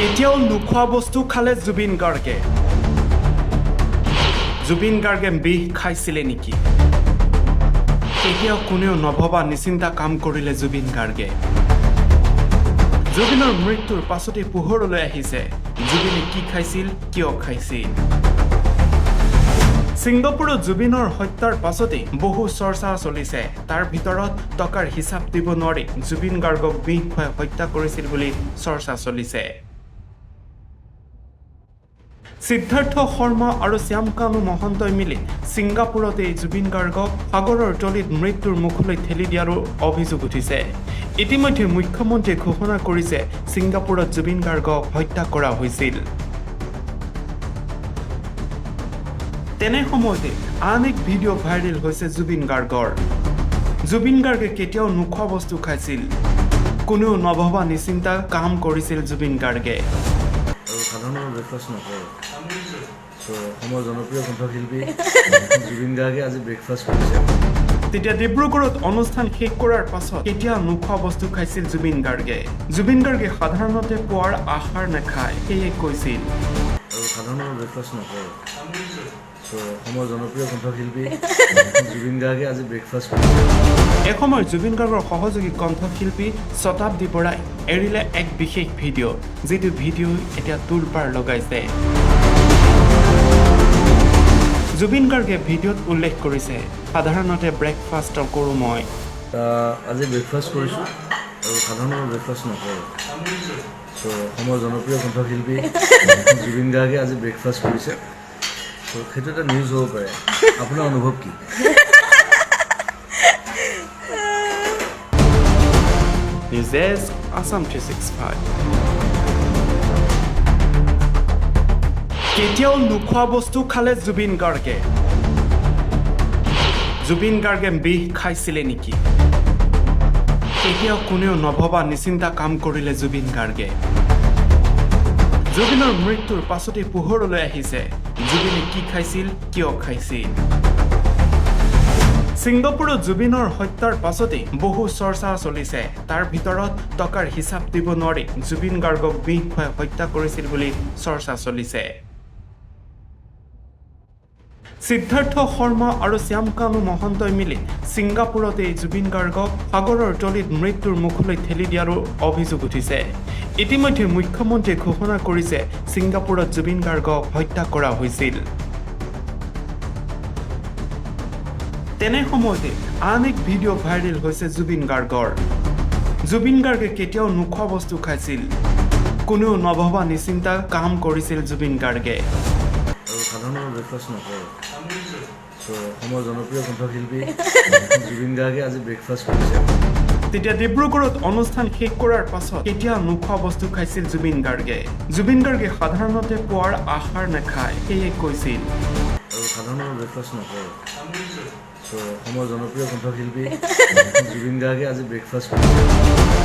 কেতিয়াও নোখোৱা বস্তু খালে জুবিন গাৰ্গে বিষ খাইছিলে নেকি? কেতিয়াও কোনেও নভবা নিচিন্তা কাম কৰিলে জুবিন গাৰ্গে। জুবিনৰ মৃত্যুৰ পাছতে পোহৰলৈ আহিছে জুবিনে কি খাইছিল, কিয় খাইছিল। ছিংগাপুৰত জুবিনৰ হত্যাৰ পাছতে বহু চৰ্চা চলিছে। তাৰ ভিতৰত টকাৰ হিচাপ দিব নোৱাৰি জুবিন গাৰ্গক বিষ খুৱাই হত্যা কৰিছিল বুলি চৰ্চা চলিছে। সিদ্ধাৰ্থ শৰ্মা আৰু শ্যামকানু মহন্তই মিলি ছিংগাপুৰতে জুবিন গাৰ্গক সাগৰৰ তলিত মৃত্যুৰ মুখলৈ ঠেলি দিয়াৰো অভিযোগ উঠিছে। ইতিমধ্যে মুখ্যমন্ত্ৰীয়ে ঘোষণা কৰিছে ছিংগাপুৰত জুবিন গাৰ্গক হত্যা কৰা হৈছিল। তেনে সময়তে আন এক ভিডিঅ' ভাইৰেল হৈছে জুবিন গাৰ্গৰ। জুবিন গাৰ্গে কেতিয়াও নোখোৱা বস্তু খাইছিল, কোনেও নভবা নিচিন্তা কাম কৰিছিল জুবিন গাৰ্গে। সাধাৰণ ব্ৰেকফাষ্ট নকৰে। অসমৰ জনপ্ৰিয় কণ্ঠশিল্পী জুবিন গাৰ্গে আজি ব্ৰেকফাষ্ট কৰিছে। তেতিয়া ডিব্ৰুগড়ত অনুষ্ঠান শেষ কৰাৰ পাছত কেতিয়া নোখোৱা বস্তু খাইছিল জুবিন গাৰ্গে। জুবিন গাৰ্গে সাধাৰণতে পুৱাৰ আহাৰ নাখায়, সেয়ে কৈছিল সাধাৰণ ব্ৰেকফাষ্ট নকৰে। অসমৰ জনপ্ৰিয় কণ্ঠশিল্পী জুবিন গাৰ্গে আজি ব্ৰেকফাষ্ট কৰিছে। এসময়ত জুবিন গাৰ্গৰ সহযোগী কণ্ঠশিল্পী শতাব্দী বৰাই এৰিলে এক বিশেষ ভিডিঅ', যিটো ভিডিঅ' এতিয়া তোলপাৰ লগাইছে। জুবিন গাৰ্গে ভিডিঅ'ত উল্লেখ কৰিছে, সাধাৰণতে ব্ৰেকফাষ্ট কৰোঁ মই। আজি ব্ৰেকফাষ্ট কৰিছোঁ আৰু সাধাৰণ ব্ৰেকফাষ্ট নকৰোঁ। অসমৰ জনপ্ৰিয় কণ্ঠশিল্পী জুবিন গাৰ্গে আজি ব্ৰেকফাষ্ট কৰিছে। সেইটো এটা নিউজ হ'ব পাৰে, আপোনাৰ অনুভৱ কি? News desk, Assam 365। কেতিয়াও নোখোৱা বস্তু খালে জুবিন গাৰ্গে বিষ খাইছিলে নেকি? কেতিয়াও কোনেও নভবা নিচিন্তা কাম কৰিলে জুবিন গাৰ্গে। জুবিনৰ মৃত্যুৰ পাছতে পোহৰলৈ আহিছে জুবিনে কি খাইছিল, কিয় খাইছিল। ছিংগাপুৰত জুবিনৰ হত্যাৰ পাছতে বহু চৰ্চা চলিছে। তাৰ ভিতৰত টকাৰ হিচাপ দিব নোৱাৰি জুবিন গাৰ্গক বিষ খুৱাই হত্যা কৰিছিল বুলি চৰ্চা চলিছে। সিদ্ধাৰ্থ শৰ্মা আৰু শ্যামকানু মহন্তই মিলি ছিংগাপুৰতে জুবিন গাৰ্গক সাগৰৰ তলিত মৃত্যুৰ মুখলৈ ঠেলি দিয়াৰো অভিযোগ উঠিছে। ইতিমধ্যে মুখ্যমন্ত্ৰীয়ে ঘোষণা কৰিছে ছিংগাপুৰত জুবিন গাৰ্গক হত্যা কৰা হৈছিল। তেনে সময়তে আন এক ভিডিঅ' ভাইৰেল হৈছে জুবিন গাৰ্গৰ। জুবিন গাৰ্গে কেতিয়াও নোখোৱা বস্তু খাইছিল, কোনেও নভবা নিচিন্তা কাম কৰিছিল জুবিন গাৰ্গে। সাধাৰণ ব্ৰেকফাষ্ট নকৰে। অসমৰ জনপ্ৰিয় কণ্ঠশিল্পী জুবিন গাৰ্গে আজি ব্ৰেকফাষ্ট কৰিছে। তেতিয়া ডিব্ৰুগড়ত অনুষ্ঠান শেষ কৰাৰ পাছত কেতিয়া নোখোৱা বস্তু খাইছিল জুবিন গাৰ্গে। জুবিন গাৰ্গে সাধাৰণতে পুৱাৰ আহাৰ নাখায়, সেয়ে কৈছিল সাধাৰণ ব্ৰেকফাষ্ট নকৰে। অসমৰ জনপ্ৰিয় কণ্ঠশিল্পী জুবিন গাৰ্গে আজি ব্ৰেকফাষ্ট কৰিছে।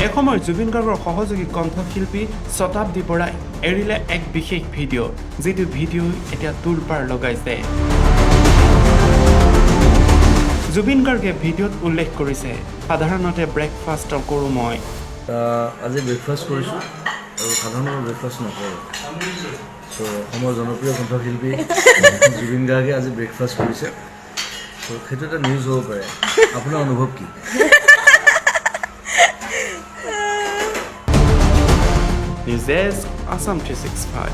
এসময়ত জুবিন গাৰ্গৰ সহযোগী কণ্ঠশিল্পী শতাব্দী বৰাই এৰিলে এক বিশেষ ভিডিঅ', যিটো ভিডিঅ' এতিয়া তোলপাৰ লগাইছে। জুবিন গাৰ্গে ভিডিঅ'ত উল্লেখ কৰিছে, সাধাৰণতে ব্ৰেকফাষ্ট কৰোঁ মই। আজি ব্ৰেকফাষ্ট কৰিছোঁ আৰু সাধাৰণ ব্ৰেকফাষ্ট নকৰোঁ। অসমৰ জনপ্ৰিয় কণ্ঠশিল্পী জুবিন গাৰ্গে আজি ব্ৰেকফাষ্ট কৰিছে। সেইটো এটা নিউজ হ'ব পাৰে, আপোনাৰ অনুভৱ কি? News desk, Assam 365।